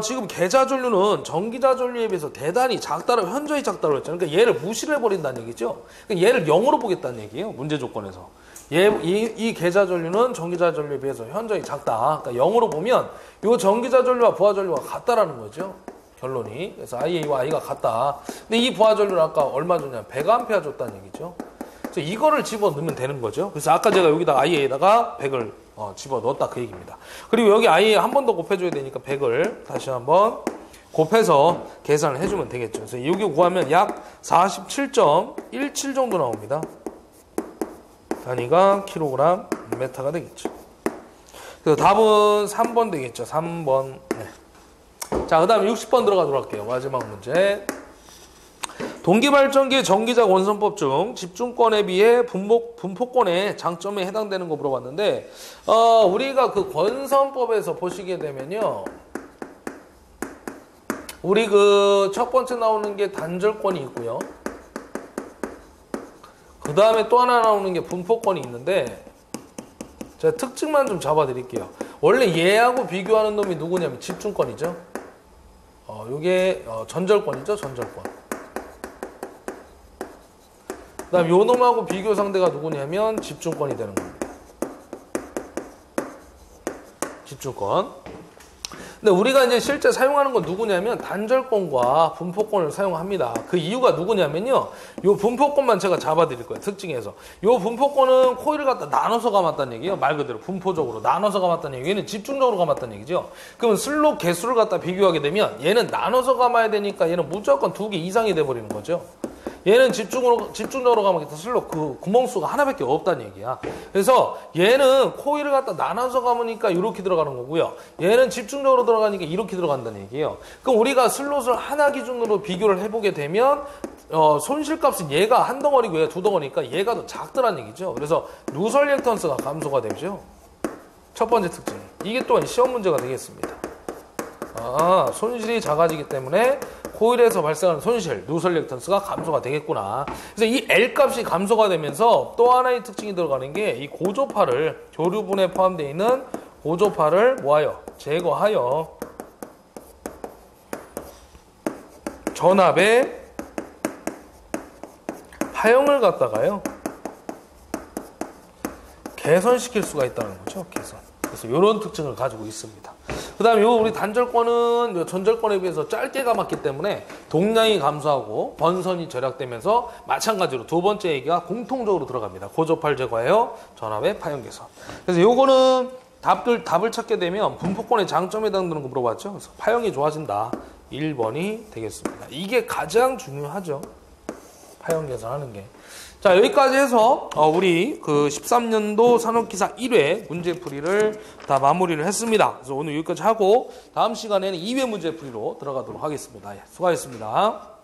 지금 계좌전류는 전기자전류에 비해서 대단히 작다라고 현저히 작다고 했잖아요. 그러니까 얘를 무시를 해버린다는 얘기죠. 그러니까 얘를 0으로 보겠다는 얘기예요. 문제 조건에서. 이 계좌전류는 전기자전류에 비해서 현저히 작다. 그러니까 0으로 보면 이 전기자전류와 부하전류가 같다라는 거죠. 결론이. 그래서 IA와 I가 같다. 근데 이 부하전류는 아까 얼마 줬냐? 100A 줬다는 얘기죠. 그래서 이거를 집어넣으면 되는 거죠. 그래서 아까 제가 여기다가 IA에다가 100을 집어넣었다 그 얘기입니다. 그리고 여기 IA 한 번 더 곱해줘야 되니까 100을 다시 한번 곱해서 계산을 해주면 되겠죠. 그래서 여기 구하면 약 47.17 정도 나옵니다. 단위가 킬로그램 메타가 되겠죠. 그래서 답은 3번 되겠죠. 3번. 네. 자, 그 다음에 60번 들어가도록 할게요. 마지막 문제. 동기발전기의 전기자 원선법 중 집중권에 비해 분포권의 장점에 해당되는 거 물어봤는데, 우리가 그 권선법에서 보시게 되면요. 우리 그 첫 번째 나오는 게 단절권이 있고요. 그 다음에 또 하나 나오는 게 분포권이 있는데, 제가 특징만 좀 잡아드릴게요. 원래 얘하고 비교하는 놈이 누구냐면 집중권이죠. 요게 전절권이죠. 전절권. 그 다음 요 놈하고 비교 상대가 누구냐면 집중권이 되는 겁니다. 집중권. 근데 우리가 이제 실제 사용하는 건 누구냐면 단절권과 분포권을 사용합니다. 그 이유가 누구냐면요. 요 분포권만 제가 잡아드릴 거예요. 특징에서. 요 분포권은 코일을 갖다 나눠서 감았다는 얘기예요. 말 그대로 분포적으로 나눠서 감았다는 얘기. 얘는 집중적으로 감았다는 얘기죠. 그러면 슬롯 개수를 갖다 비교하게 되면 얘는 나눠서 감아야 되니까 얘는 무조건 2개 이상이 돼버리는 거죠. 얘는 집중적으로 가면 슬롯 그 구멍수가 하나밖에 없다는 얘기야. 그래서 얘는 코일을 갖다 나눠서 감으니까 이렇게 들어가는 거고요. 얘는 집중적으로 들어가니까 이렇게 들어간다는 얘기예요. 그럼 우리가 슬롯을 하나 기준으로 비교를 해보게 되면 손실값은 얘가 한 덩어리고 얘가 두 덩어리니까 얘가 더 작더란 얘기죠. 그래서 누설 리액턴스가 감소가 되죠. 첫 번째 특징. 이게 또한 시험 문제가 되겠습니다. 손실이 작아지기 때문에 코일에서 발생하는 손실, 누설 리액턴스가 감소가 되겠구나. 그래서 이 L 값이 감소가 되면서 또 하나의 특징이 들어가는 게 이 고조파를, 교류분에 포함되어 있는 고조파를 뭐하여? 제거하여 전압의 파형을 갖다가요 개선시킬 수가 있다는 거죠. 개선. 그래서 이런 특징을 가지고 있습니다. 그 다음에 우리 단절권은 전절권에 비해서 짧게 감았기 때문에 동량이 감소하고 번선이 절약되면서 마찬가지로 두 번째 얘기가 공통적으로 들어갑니다. 고조파를 제거하여 전압의 파형 개선. 그래서 요거는 답을 찾게 되면 분포권의 장점에 해당되는 거 물어봤죠. 그래서 파형이 좋아진다. 1번이 되겠습니다. 이게 가장 중요하죠. 파형 개선하는 게. 자, 여기까지 해서 우리 그 13년도 산업기사 1회 문제풀이를 다 마무리를 했습니다. 그래서 오늘 여기까지 하고 다음 시간에는 2회 문제풀이로 들어가도록 하겠습니다. 수고하셨습니다.